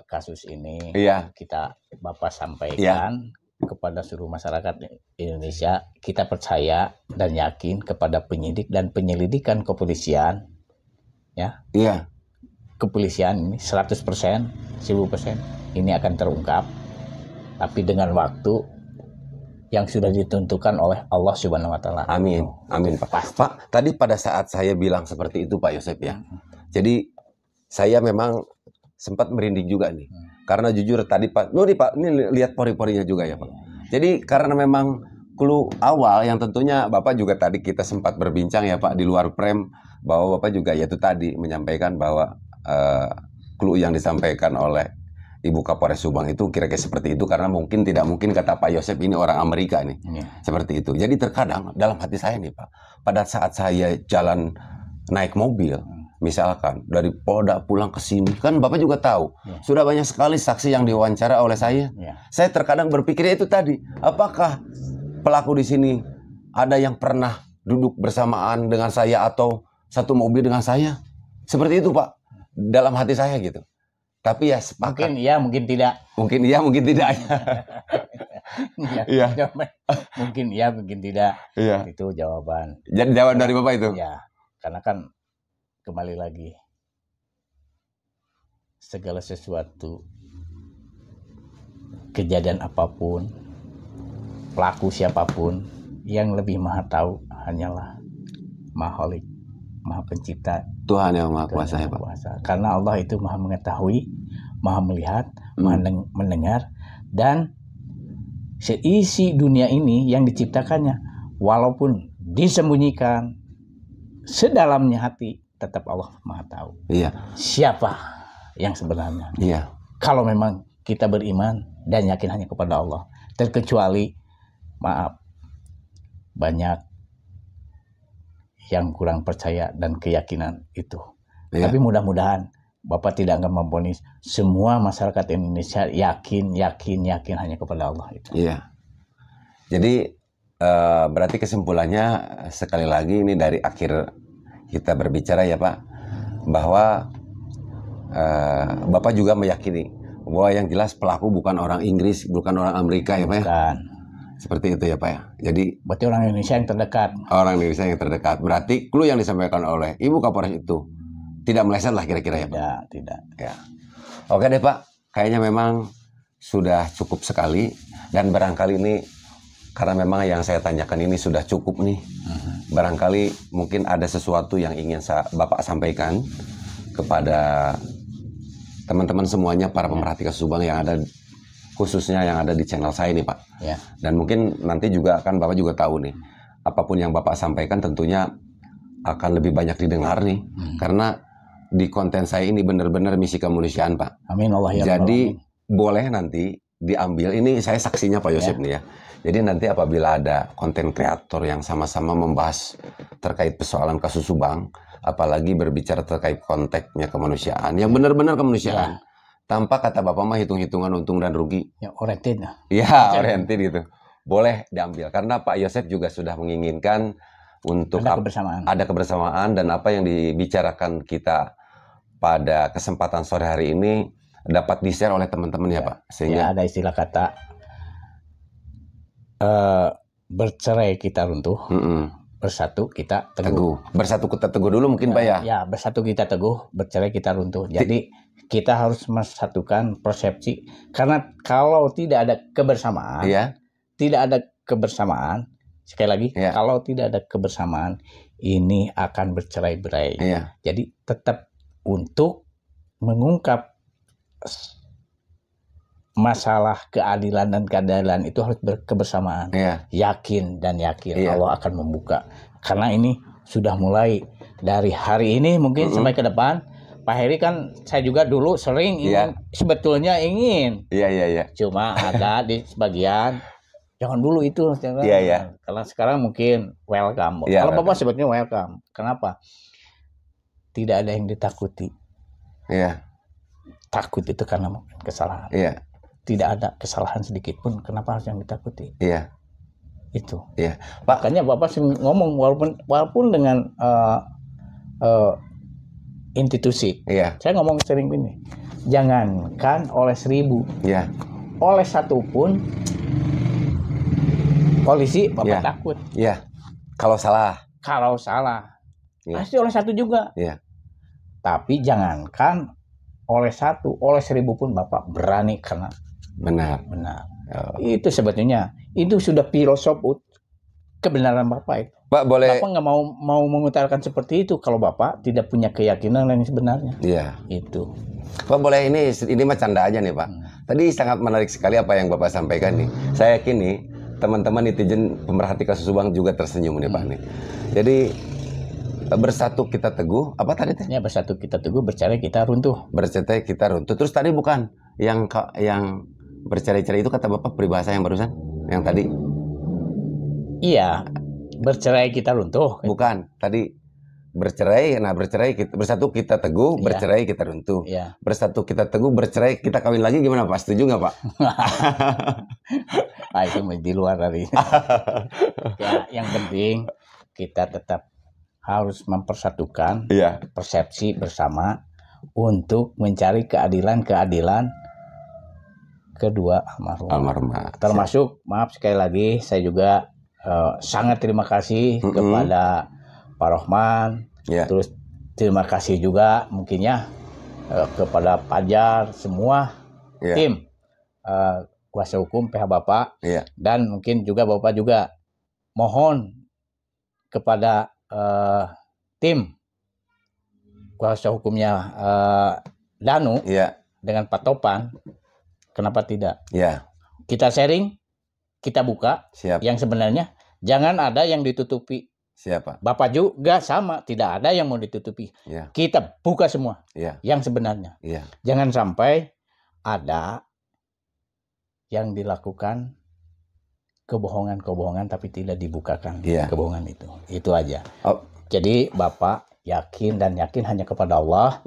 kasus ini kita Bapak sampaikan kepada seluruh masyarakat Indonesia. Kita percaya dan yakin kepada penyidik dan penyelidikan kepolisian kepolisian ini 100%, 1000% ini akan terungkap, tapi dengan waktu yang sudah ditentukan oleh Allah Subhanahu wa Ta'ala. Amin. Amin Pak. Pak, tadi pada saat saya bilang seperti itu Pak Yosep ya. Jadi saya memang sempat merinding juga nih. Karena jujur tadi Pak, ini lihat pori-porinya juga ya Pak. Jadi karena memang clue awal yang tentunya Bapak juga tadi kita sempat berbincang ya Pak di luar frame, bahwa Bapak juga yaitu tadi menyampaikan bahwa clue yang disampaikan oleh Ibu Kapolres Subang itu kira-kira seperti itu, karena tidak mungkin kata Pak Yosep ini orang Amerika nih. Seperti itu. Jadi terkadang dalam hati saya nih Pak, pada saat saya jalan naik mobil, misalkan dari Polda pulang ke sini, kan Bapak juga tahu, sudah banyak sekali saksi yang diwawancara oleh saya. Saya terkadang berpikir itu tadi, apakah pelaku di sini ada yang pernah duduk bersamaan dengan saya atau satu mobil dengan saya? Seperti itu, Pak, dalam hati saya gitu. Tapi ya sepakat. Mungkin iya, mungkin tidak. Mungkin iya, mungkin tidak. Iya. Mungkin iya, mungkin tidak. Iya. Itu jawaban. Jadi jawaban dari Bapak itu? Ya, karena kan kembali lagi, segala sesuatu, kejadian apapun, pelaku siapapun, yang lebih maha tahu hanyalah Maha Khalik, Maha Pencipta, Tuhan yang Maha Kuasa ya Pak. Karena Allah itu maha mengetahui, maha melihat, maha mendengar, dan seisi dunia ini yang diciptakannya, walaupun disembunyikan sedalamnya hati, tetap Allah maha tahu. Iya. Siapa yang sebenarnya? Iya. Kalau memang kita beriman dan yakin hanya kepada Allah, terkecuali maaf, banyak yang kurang percaya dan keyakinan itu. Iya. Tapi mudah-mudahan Bapak tidak akan memvonis semua masyarakat Indonesia yakin hanya kepada Allah itu. Iya. Jadi berarti kesimpulannya sekali lagi ini dari akhir kita berbicara ya Pak, bahwa Bapak juga meyakini bahwa yang jelas pelaku bukan orang Inggris, bukan orang Amerika ya Pak ya? Bukan. Seperti itu ya Pak ya. Jadi berarti orang Indonesia yang terdekat. Orang Indonesia yang terdekat. Berarti clue yang disampaikan oleh Ibu Kapolres itu tidak meleset lah kira-kira ya Pak? Tidak. Ya. Oke deh Pak, kayaknya memang sudah cukup sekali, dan barangkali ini karena memang yang saya tanyakan ini sudah cukup nih. Barangkali mungkin ada sesuatu yang ingin Bapak sampaikan kepada teman-teman semuanya, para pemerhati kasus Subang yang ada, khususnya yang ada di channel saya nih Pak. Ya. Dan mungkin nanti juga kan Bapak juga tahu nih, apapun yang Bapak sampaikan tentunya akan lebih banyak didengar nih. Karena di konten saya ini benar-benar misi kemanusiaan Pak. Amin Allah ya. Jadi boleh nanti diambil, ini saya saksinya Pak Yosep nih ya. Jadi nanti apabila ada konten kreator yang sama-sama membahas terkait persoalan kasus Subang, apalagi berbicara terkait konteksnya kemanusiaan, yang benar-benar kemanusiaan, tanpa kata Bapak mah hitung-hitungan untung dan rugi. Ya, oriented. Ya, oriented gitu. Boleh diambil. Karena Pak Yosep juga sudah menginginkan untuk ada kebersamaan, dan apa yang dibicarakan kita pada kesempatan sore hari ini dapat di-share oleh teman-teman ya Pak. Sehingga ada istilah kata bercerai kita runtuh, bersatu kita teguh. Bersatu kita teguh dulu mungkin Pak ya? Ya, bersatu kita teguh, bercerai kita runtuh. Jadi kita harus mensatukan persepsi. Karena kalau tidak ada kebersamaan, sekali lagi, kalau tidak ada kebersamaan, ini akan bercerai-berai. Jadi tetap untuk mengungkap masalah keadilan dan keadilan itu harus berkebersamaan. Yakin Allah akan membuka. Karena ini sudah mulai dari hari ini mungkin sampai ke depan. Pak Heri kan saya juga dulu sering sebetulnya ingin. Cuma ada di sebagian, jangan dulu itu. Karena sekarang mungkin welcome. Kalau Bapak sebetulnya welcome. Kenapa? Tidak ada yang ditakuti. Takut itu karena kesalahan. Tidak ada kesalahan sedikit pun, kenapa harus yang ditakuti? Itu. Pak. Makanya Bapak ngomong walaupun dengan institusi. Saya ngomong sering gini, jangankan oleh 1000, oleh 1 pun polisi Bapak takut. Kalau salah. Pasti oleh 1 juga. Tapi jangankan oleh 1, oleh 1000 pun Bapak berani karena benar. Itu sebetulnya itu sudah filosofi kebenaran Bapak itu. Pak boleh. Bapak nggak mau mengutarakan seperti itu kalau Bapak tidak punya keyakinan yang sebenarnya. Itu. Pak boleh, ini mah canda aja nih Pak. Tadi sangat menarik sekali apa yang Bapak sampaikan nih. Saya yakin nih teman-teman netizen pemerhati kasus Subang juga tersenyum nih Pak nih. Jadi bersatu kita teguh, apa tadi teh? Bersatu kita teguh, bercerai kita runtuh. Bercerai kita runtuh. Terus tadi bukan yang bercerai-cerai itu kata Bapak peribahasa yang barusan, yang tadi? Iya, bercerai kita runtuh. Bukan, tadi bercerai, bersatu kita teguh, bercerai kita runtuh. Bersatu kita teguh, bercerai kita kawin lagi, gimana Pak? Setuju nggak Pak? Nah, itu di luar dari. Ya, yang penting kita tetap harus mempersatukan persepsi bersama untuk mencari keadilan kedua almarhumah. Termasuk, maaf sekali lagi, saya juga sangat terima kasih kepada Pak Rohman, terus terima kasih juga mungkinnya kepada Pajar, semua tim kuasa hukum PH Bapak, dan mungkin juga Bapak juga mohon kepada tim kuasa hukumnya Danu dengan Pak Topan, kenapa tidak? Kita sharing, kita buka. Yang sebenarnya jangan ada yang ditutupi. Siapa? Bapak juga sama, tidak ada yang mau ditutupi. Kita buka semua yang sebenarnya. Jangan sampai ada yang dilakukan kebohongan tapi tidak dibukakan kebohongan itu. Itu aja. Jadi Bapak yakin hanya kepada Allah.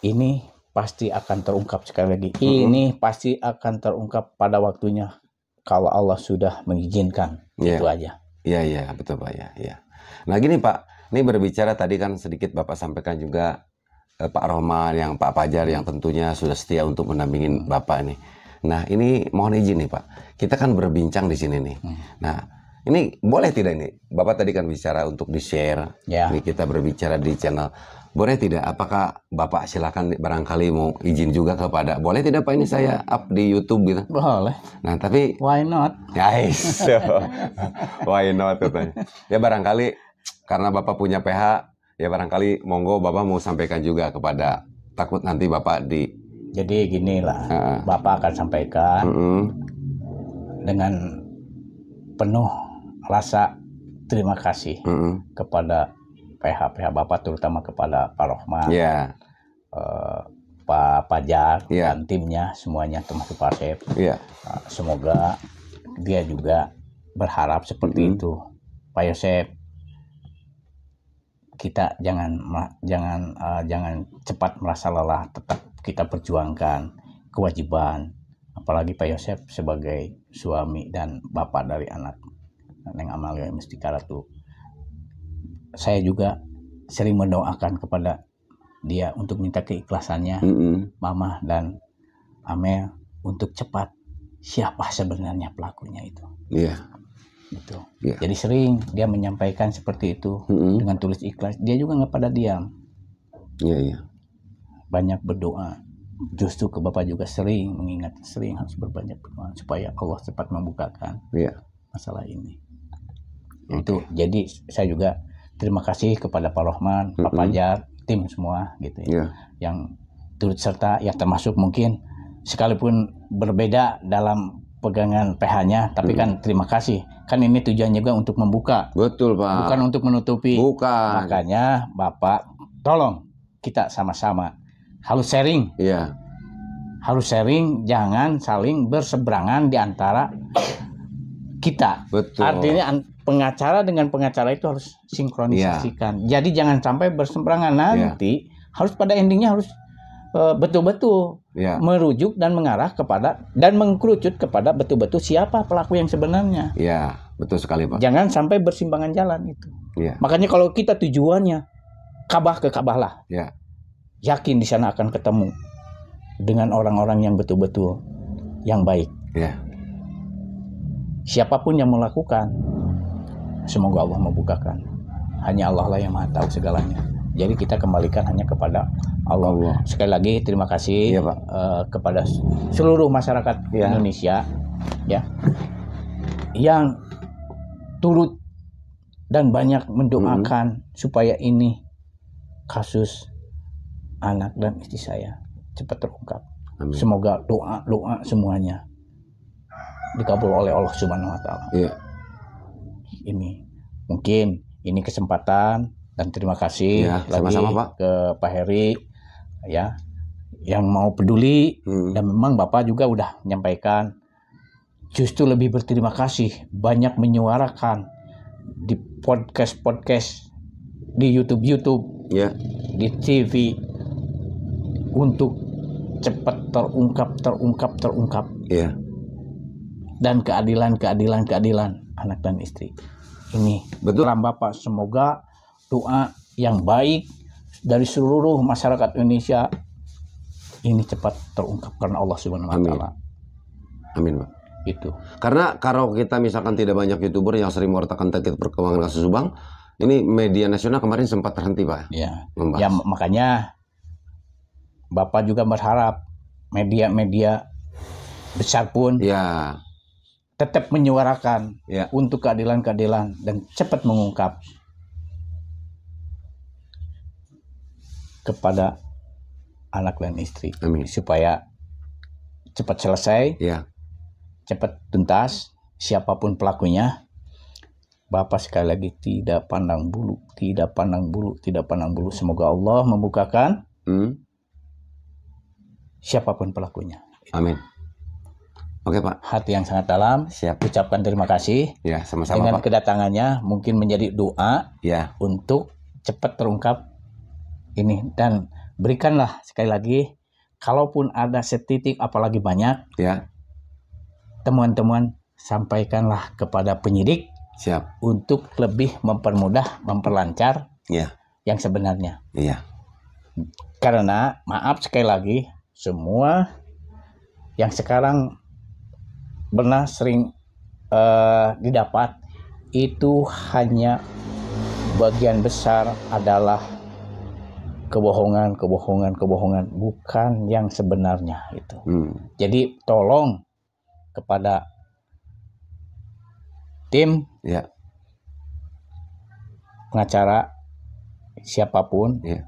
Ini pasti akan terungkap, sekali lagi. Ini pasti akan terungkap pada waktunya kalau Allah sudah mengizinkan. Itu aja. Iya, betul Pak ya. Nah gini Pak, ini berbicara tadi kan sedikit Bapak sampaikan juga Pak Rohman, yang Pak Pajar yang tentunya sudah setia untuk mendampingin Bapak ini. Nah ini mohon izin nih Pak, kita kan berbincang di sini nih. Nah ini boleh tidak ini, Bapak tadi kan bicara untuk di-share, ini kita berbicara di channel. Boleh tidak, apakah Bapak silakan barangkali mau izin juga kepada, boleh tidak Pak ini saya up di YouTube gitu? Boleh. Nah tapi why not? Guys, why not katanya. Ya barangkali karena Bapak punya PH, ya barangkali monggo Bapak mau sampaikan juga kepada, takut nanti Bapak di. Jadi ginilah, Bapak akan sampaikan dengan penuh rasa terima kasih kepada PH Bapak, terutama kepada Pak Rohman, Pak Pajar, dan timnya semuanya, termasuk Pak Asep. Semoga dia juga berharap seperti itu. Pak Yosep, kita jangan cepat merasa lelah, tetap kita perjuangkan kewajiban. Apalagi Pak Yosep sebagai suami dan bapak dari anak Neng Amalia Mustika Ratu. Saya juga sering mendoakan kepada dia untuk minta keikhlasannya, Mama dan Amel, untuk cepat siapa sebenarnya pelakunya itu. Gitu. Jadi sering dia menyampaikan seperti itu dengan tulis ikhlas. Dia juga nggak pada diam. Banyak berdoa. Justru ke Bapak juga sering mengingat, sering harus berbanyak berdoa supaya Allah cepat membukakan masalah ini. Itu. Jadi saya juga terima kasih kepada Pak Rohman, Pak Pajar, tim semua gitu ya, yang turut serta, yang termasuk mungkin sekalipun berbeda dalam pegangan PH-nya, tapi kan terima kasih. Kan ini tujuannya juga untuk membuka. Betul Pak. Bukan untuk menutupi. Bukan. Makanya Bapak tolong kita sama-sama harus sharing. Harus sharing, jangan saling berseberangan di antara kita. Betul. Artinya pengacara dengan pengacara itu harus sinkronisasikan. Jadi jangan sampai berseberangan, nanti harus pada endingnya harus betul-betul merujuk dan mengarah kepada dan mengkerucut kepada betul-betul siapa pelaku yang sebenarnya. Betul sekali Pak. Jangan sampai bersimpangan jalan itu. Makanya kalau kita tujuannya Ka'bah ke Ka'bah lah. Yakin di sana akan ketemu dengan orang-orang yang betul-betul yang baik. Siapapun yang melakukan, semoga Allah membukakan. Hanya Allah lah yang Maha tahu segalanya. Jadi kita kembalikan hanya kepada Allah. Sekali lagi terima kasih kepada seluruh masyarakat Indonesia yang turut dan banyak mendoakan supaya ini kasus anak dan istri saya cepat terungkap. Semoga doa semuanya dikabul oleh Allah Subhanahu wa taala. Ini mungkin ini kesempatan dan terima kasih lagi Pak, ke Pak Heri yang mau peduli dan memang Bapak juga udah menyampaikan, justru lebih berterima kasih banyak menyuarakan di podcast di YouTube, Ya. di TV untuk cepat terungkap Ya. dan keadilan anak dan istri. Ini Betul. salam Bapak, semoga doa yang baik dari seluruh masyarakat Indonesia ini cepat terungkap karena Allah Subhanahu wa taala. Amin, Pak. Itu. Karena kalau kita misalkan tidak banyak YouTuber yang sering mewartakan terkait perkembangan kasus Subang, ini media nasional kemarin sempat terhenti, Pak. Ya. Membahas. Ya, makanya Bapak juga berharap media-media besar pun Ya. tetap menyuarakan Ya. untuk keadilan dan cepat mengungkap kepada anak dan istri. Amin. Supaya cepat selesai, Ya. cepat tuntas, siapapun pelakunya. Bapak sekali lagi tidak pandang bulu. Semoga Allah membukakan siapapun pelakunya. Amin. Oke, Pak. Hati yang sangat dalam. Siap. Ucapkan terima kasih. Ya, sama-sama, Dengan Pak. kedatangannya mungkin menjadi doa Ya. untuk cepat terungkap ini. Dan berikanlah sekali lagi, kalaupun ada setitik apalagi banyak, Ya. temuan-temuan sampaikanlah kepada penyidik. Siap. Untuk lebih mempermudah, memperlancar Ya. yang sebenarnya. Iya. Karena maaf sekali lagi, semua yang sekarang benar sering didapat itu hanya bagian besar adalah kebohongan, bukan yang sebenarnya itu. Jadi tolong kepada tim Ya. pengacara siapapun Ya.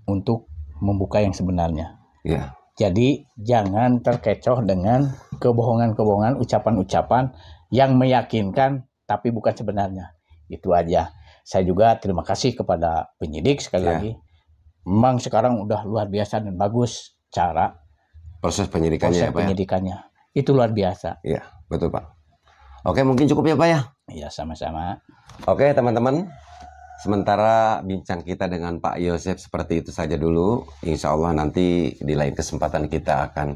untuk membuka yang sebenarnya. Ya. Jadi jangan terkecoh dengan kebohongan-kebohongan, ucapan-ucapan yang meyakinkan tapi bukan sebenarnya. Itu aja. Saya juga terima kasih kepada penyidik sekali lagi. Memang sekarang udah luar biasa dan bagus cara Proses penyidikannya, ya, Pak. penyidikannya. Itu luar biasa. Iya, betul, Pak. Oke, mungkin cukup ya, Pak ya. Iya, sama-sama. Oke, teman-teman. Sementara bincang kita dengan Pak Yosef seperti itu saja dulu. Insya Allah nanti di lain kesempatan kita akan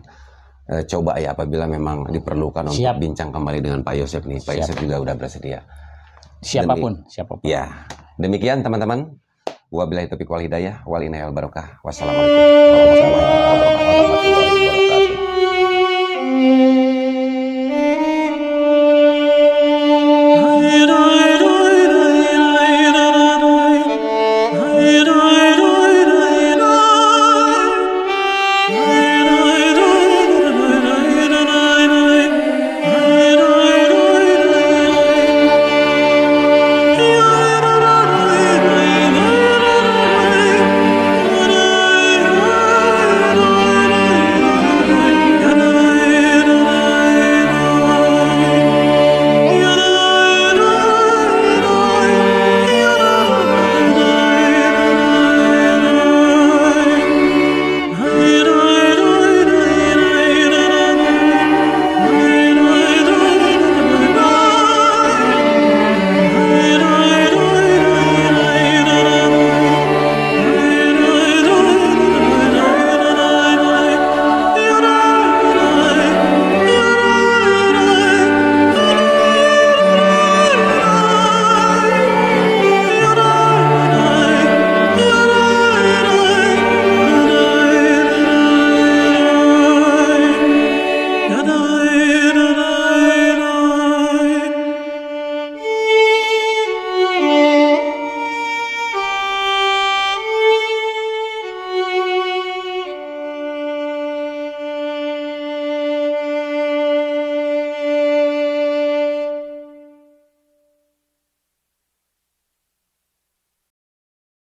coba ya apabila memang diperlukan untuk bincang kembali dengan Pak Yosef nih. Pak Yosef juga udah bersedia. Siapapun. Ya, demikian teman-teman. Wabillahi taufiq wal hidayah wal inayah wal barokah. Wassalamualaikum warahmatullahi wabarakatuh.